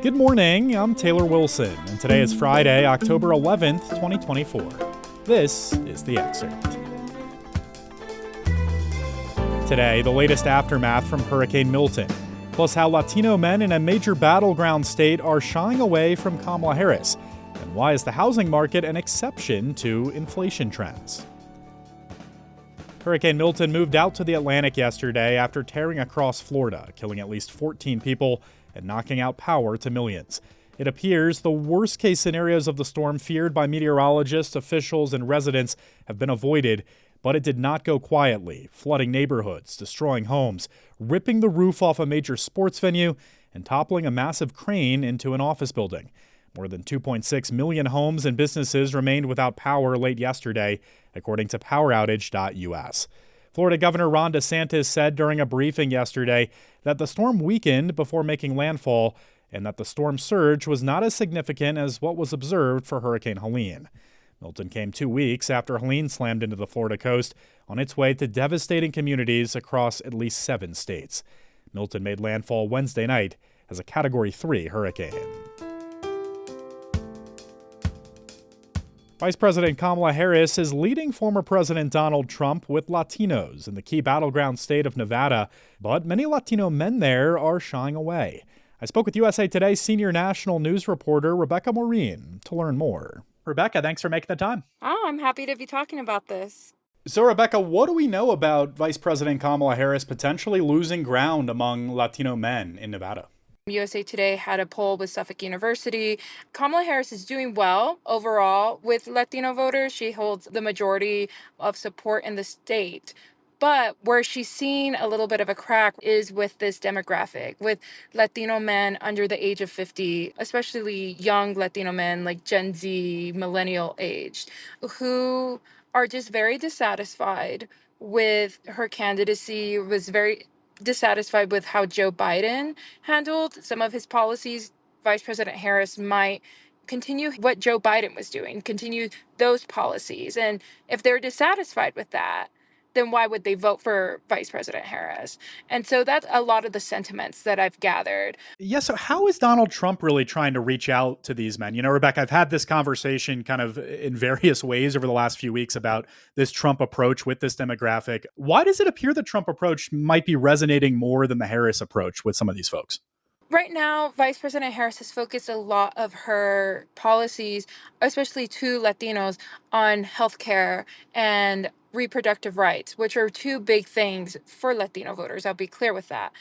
Good morning, I'm Taylor Wilson, and today is Friday, October 11th, 2024. This is The Excerpt. Today, the latest aftermath from Hurricane Milton, plus how Latino men in a major battleground state are shying away from Kamala Harris, and why is the housing market an exception to inflation trends. Hurricane Milton moved out to the Atlantic yesterday after tearing across Florida, killing at least 14 people and knocking out power to millions. It appears the worst-case scenarios of the storm feared by meteorologists, officials, and residents have been avoided, but it did not go quietly, flooding neighborhoods, destroying homes, ripping the roof off a major sports venue, and toppling a massive crane into an office building. More than 2.6 million homes and businesses remained without power late yesterday, according to poweroutage.us. Florida Governor Ron DeSantis said during a briefing yesterday that the storm weakened before making landfall and that the storm surge was not as significant as what was observed for Hurricane Helene. Milton came 2 weeks after Helene slammed into the Florida coast on its way to devastating communities across at least 7 states. Milton made landfall Wednesday night as a Category 3 hurricane. Vice President Kamala Harris is leading former President Donald Trump with Latinos in the key battleground state of Nevada, but many Latino men there are shying away. I spoke with USA Today's senior national news reporter Rebecca Maureen to learn more. Rebecca, thanks for making the time. Oh, I'm happy to be talking about this. So, Rebecca, what do we know about Vice President Kamala Harris potentially losing ground among Latino men in Nevada? USA Today had a poll with Suffolk University. Kamala Harris is doing well overall with Latino voters. She holds the majority of support in the state. But where she's seen a little bit of a crack is with this demographic, with Latino men under the age of 50, especially young Latino men like Gen Z, millennial aged, who are just very dissatisfied with her candidacy, was very dissatisfied with how Joe Biden handled some of his policies. Vice President Harris might continue what Joe Biden was doing, continue those policies. And if they're dissatisfied with that, then why would they vote for Vice President Harris? And so that's a lot of the sentiments that I've gathered. Yeah, so how is Donald Trump really trying to reach out to these men? You know, Rebecca, I've had this conversation kind of in various ways over the last few weeks about this Trump approach with this demographic. Why does it appear the Trump approach might be resonating more than the Harris approach with some of these folks? Right now, Vice President Harris has focused a lot of her policies, especially to Latinos, on healthcare and reproductive rights, which are two big things for Latino voters. I'll be clear with that.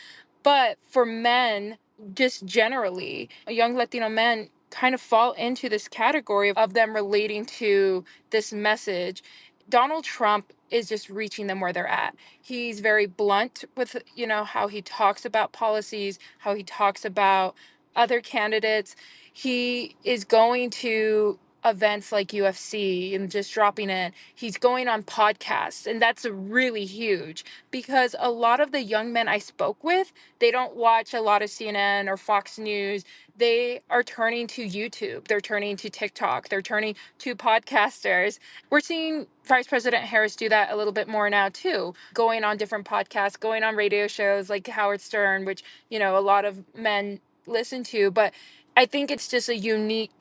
But for men, just generally, young Latino men kind of fall into this category of them relating to this message. Donald Trump is just reaching them where they're at. He's very blunt with, how he talks about policies, how he talks about other candidates. He is going to events like UFC and just dropping in. He's going on podcasts, and that's really huge because a lot of the young men I spoke with, they don't watch a lot of CNN or Fox News. They are turning to YouTube. They're turning to TikTok. They're turning to podcasters. We're seeing Vice President Harris do that a little bit more now, too, going on different podcasts, going on radio shows like Howard Stern, which, a lot of men listen to. But I think it's just a unique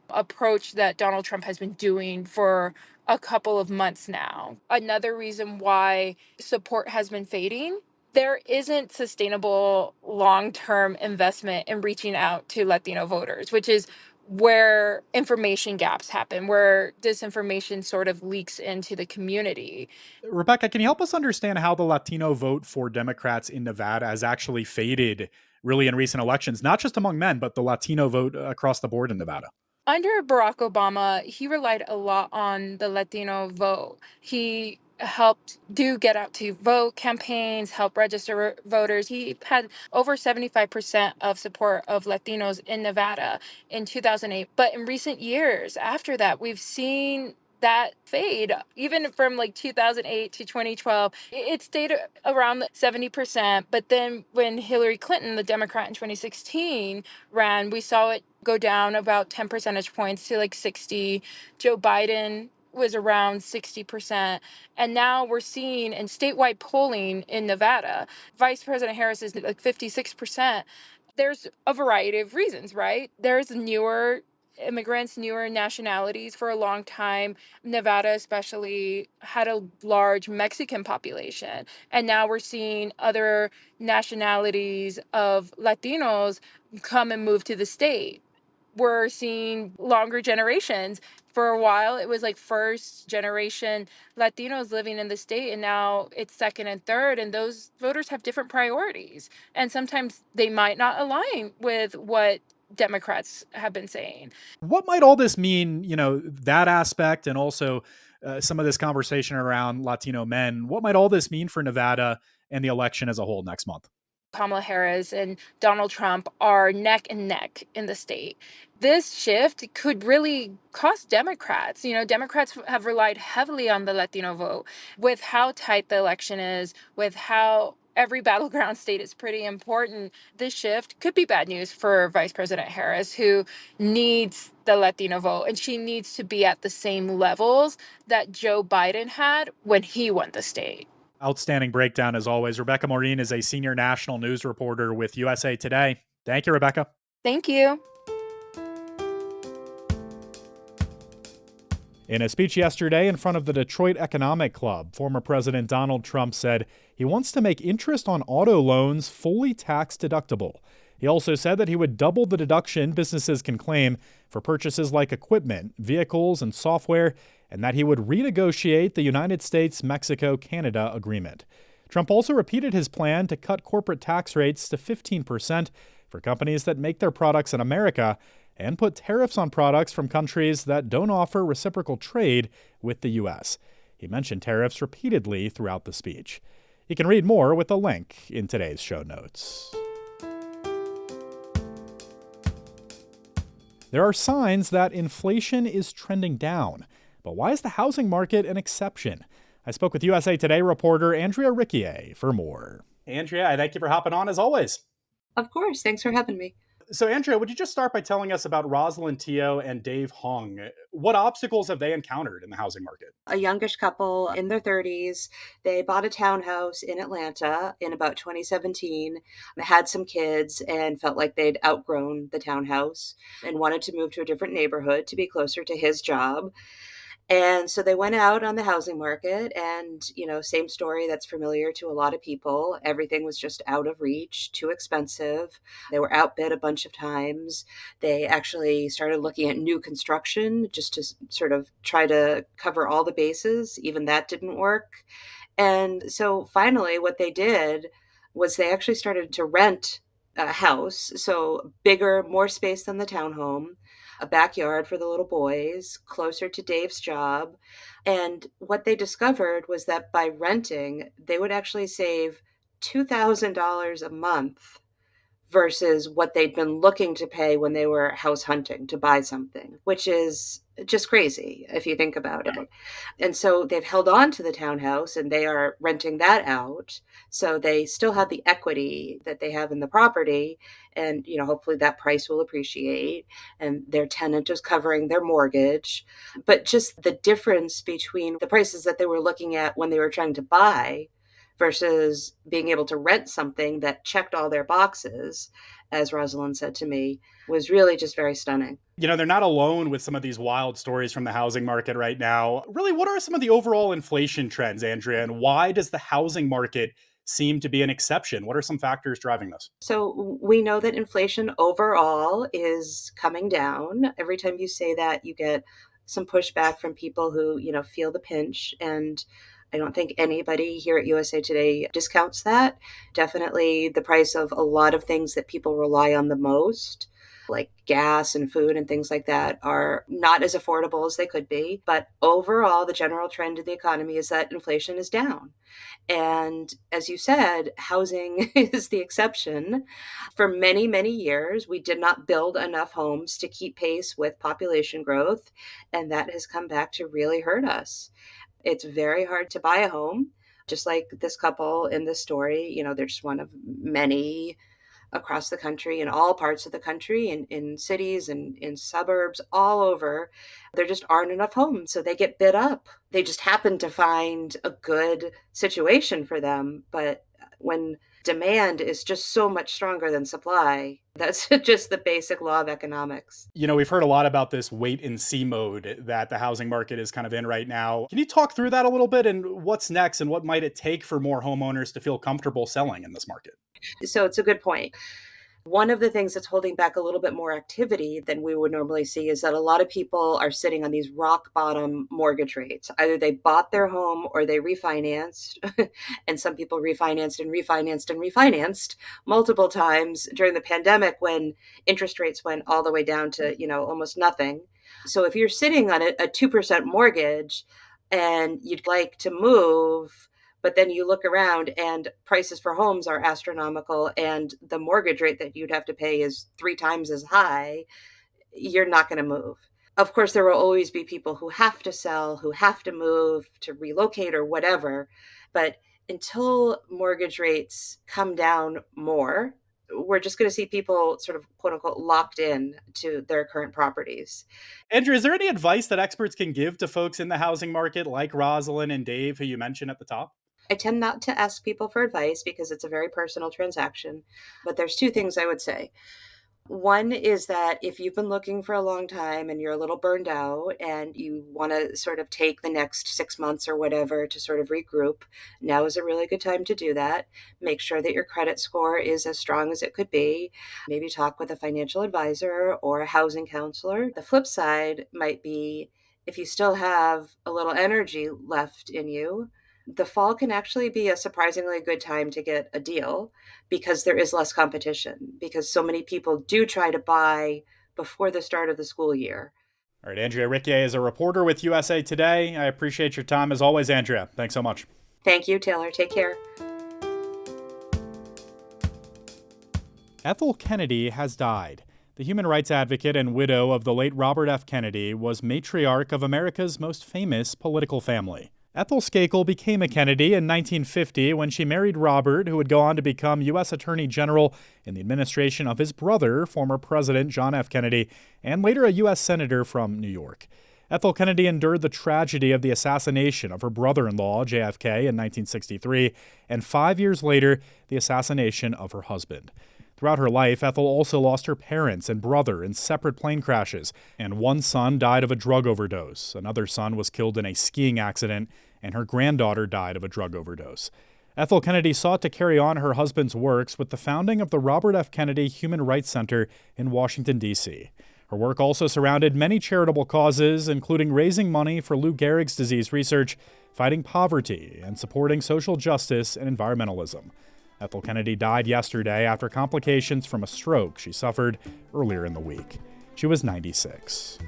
approach that Donald Trump has been doing for a couple of months now. Another reason why support has been fading, there isn't sustainable long-term investment in reaching out to Latino voters, which is where information gaps happen, where disinformation sort of leaks into the community. Rebecca, can you help us understand how the Latino vote for Democrats in Nevada has actually faded really in recent elections, not just among men, but the Latino vote across the board in Nevada? Under Barack Obama, he relied a lot on the Latino vote. He helped do get out to vote campaigns, help register voters. He had over 75% of support of Latinos in Nevada in 2008. But in recent years after that, we've seen that fade. Even from like 2008 to 2012, it stayed around 70%. But then when Hillary Clinton, the Democrat in 2016, ran, we saw it go down about 10 percentage points to like 60. Joe Biden was around 60%. And now we're seeing in statewide polling in Nevada, Vice President Harris is like 56%. There's a variety of reasons, right? There's newer immigrants, newer nationalities. For a long time, Nevada especially had a large Mexican population. And now we're seeing other nationalities of Latinos come and move to the state. We're seeing longer generations. For a while, it was like first generation Latinos living in the state, and now it's second and third. And those voters have different priorities. And sometimes they might not align with what Democrats have been saying. What might all this mean, that aspect and also some of this conversation around Latino men? What might all this mean for Nevada and the election as a whole next month? Kamala Harris and Donald Trump are neck and neck in the state. This shift could really cost Democrats. Democrats have relied heavily on the Latino vote. With how tight the election is, with how every battleground state is pretty important, this shift could be bad news for Vice President Harris, who needs the Latino vote. And she needs to be at the same levels that Joe Biden had when he won the state. Outstanding breakdown as always. Rebecca Maureen is a senior national news reporter with USA Today. Thank you, Rebecca. Thank you. In a speech yesterday in front of the Detroit Economic Club, former President Donald Trump said he wants to make interest on auto loans fully tax deductible. He also said that he would double the deduction businesses can claim for purchases like equipment, vehicles, and software, and that he would renegotiate the United States-Mexico-Canada agreement. Trump also repeated his plan to cut corporate tax rates to 15% for companies that make their products in America and put tariffs on products from countries that don't offer reciprocal trade with the U.S. He mentioned tariffs repeatedly throughout the speech. You can read more with a link in today's show notes. There are signs that inflation is trending down. But why is the housing market an exception? I spoke with USA Today reporter Andrea Riccier for more. Andrea, I thank you for hopping on as always. Of course. Thanks for having me. So, Andrea, would you just start by telling us about Rosalind Teo and Dave Hong? What obstacles have they encountered in the housing market? A youngish couple in their 30s. They bought a townhouse in Atlanta in about 2017, had some kids, and felt like they'd outgrown the townhouse and wanted to move to a different neighborhood to be closer to his job. And so they went out on the housing market and, same story that's familiar to a lot of people. Everything was just out of reach, too expensive. They were outbid a bunch of times. They actually started looking at new construction just to sort of try to cover all the bases. Even that didn't work. And so finally, what they did was they actually started to rent a house. So bigger, more space than the townhome, a backyard for the little boys, closer to Dave's job. And what they discovered was that by renting, they would actually save $2,000 a month versus what they'd been looking to pay when they were house hunting to buy something, which is just crazy if you think about it. And so they've held on to the townhouse and they are renting that out. So they still have the equity that they have in the property. And, hopefully that price will appreciate and their tenant is covering their mortgage. But just the difference between the prices that they were looking at when they were trying to buy versus being able to rent something that checked all their boxes, as Rosalind said to me, was really just very stunning. They're not alone with some of these wild stories from the housing market right now. Really, what are some of the overall inflation trends, Andrea, and why does the housing market seem to be an exception? What are some factors driving this? So we know that inflation overall is coming down. Every time you say that, you get some pushback from people who, feel the pinch. And I don't think anybody here at USA Today discounts that. Definitely the price of a lot of things that people rely on the most, like gas and food and things like that, are not as affordable as they could be. But overall, the general trend in the economy is that inflation is down. And as you said, housing is the exception. For many, many years, we did not build enough homes to keep pace with population growth. And that has come back to really hurt us. It's very hard to buy a home, just like this couple in this story. They're just one of many across the country, in all parts of the country, in cities and in suburbs, all over. There just aren't enough homes. So they get bid up. They just happen to find a good situation for them. But When demand is just so much stronger than supply, that's just the basic law of economics. We've heard a lot about this wait and see mode that the housing market is kind of in right now. Can you talk through that a little bit and what's next and what might it take for more homeowners to feel comfortable selling in this market? So it's a good point. One of the things that's holding back a little bit more activity than we would normally see is that a lot of people are sitting on these rock bottom mortgage rates. Either they bought their home or they refinanced. And some people refinanced and refinanced and refinanced multiple times during the pandemic when interest rates went all the way down to, almost nothing. So if you're sitting on a 2% mortgage and you'd like to move, but then you look around and prices for homes are astronomical and the mortgage rate that you'd have to pay is 3 times as high, you're not going to move. Of course, there will always be people who have to sell, who have to move, to relocate or whatever. But until mortgage rates come down more, we're just going to see people sort of quote unquote locked in to their current properties. Andrew, is there any advice that experts can give to folks in the housing market like Rosalind and Dave, who you mentioned at the top? I tend not to ask people for advice because it's a very personal transaction, but there's 2 things I would say. One is that if you've been looking for a long time and you're a little burned out and you want to sort of take the next 6 months or whatever to sort of regroup, now is a really good time to do that. Make sure that your credit score is as strong as it could be. Maybe talk with a financial advisor or a housing counselor. The flip side might be if you still have a little energy left in you, the fall can actually be a surprisingly good time to get a deal because there is less competition, because so many people do try to buy before the start of the school year. All right, Andrea Riccier is a reporter with USA Today. I appreciate your time as always, Andrea. Thanks so much. Thank you, Taylor. Take care. Ethel Kennedy has died. The human rights advocate and widow of the late Robert F. Kennedy was matriarch of America's most famous political family. Ethel Skakel became a Kennedy in 1950 when she married Robert, who would go on to become U.S. Attorney General in the administration of his brother, former President John F. Kennedy, and later a U.S. Senator from New York. Ethel Kennedy endured the tragedy of the assassination of her brother-in-law, JFK, in 1963, and 5 years later, the assassination of her husband. Throughout her life, Ethel also lost her parents and brother in separate plane crashes, and one son died of a drug overdose. Another son was killed in a skiing accident, and her granddaughter died of a drug overdose. Ethel Kennedy sought to carry on her husband's works with the founding of the Robert F. Kennedy Human Rights Center in Washington, D.C. Her work also surrounded many charitable causes, including raising money for Lou Gehrig's disease research, fighting poverty, and supporting social justice and environmentalism. Ethel Kennedy died yesterday after complications from a stroke she suffered earlier in the week. She was 96.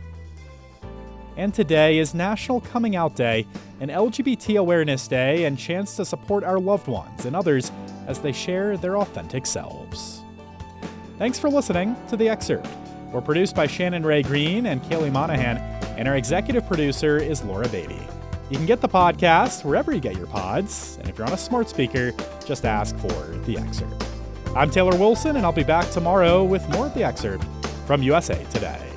And today is National Coming Out Day, an LGBT Awareness Day, and chance to support our loved ones and others as they share their authentic selves. Thanks for listening to The Excerpt. We're produced by Shannon Ray Green and Kaylee Monahan, and our executive producer is Laura Beatty. You can get the podcast wherever you get your pods, and if you're on a smart speaker, just ask for The Excerpt. I'm Taylor Wilson, and I'll be back tomorrow with more of The Excerpt from USA Today.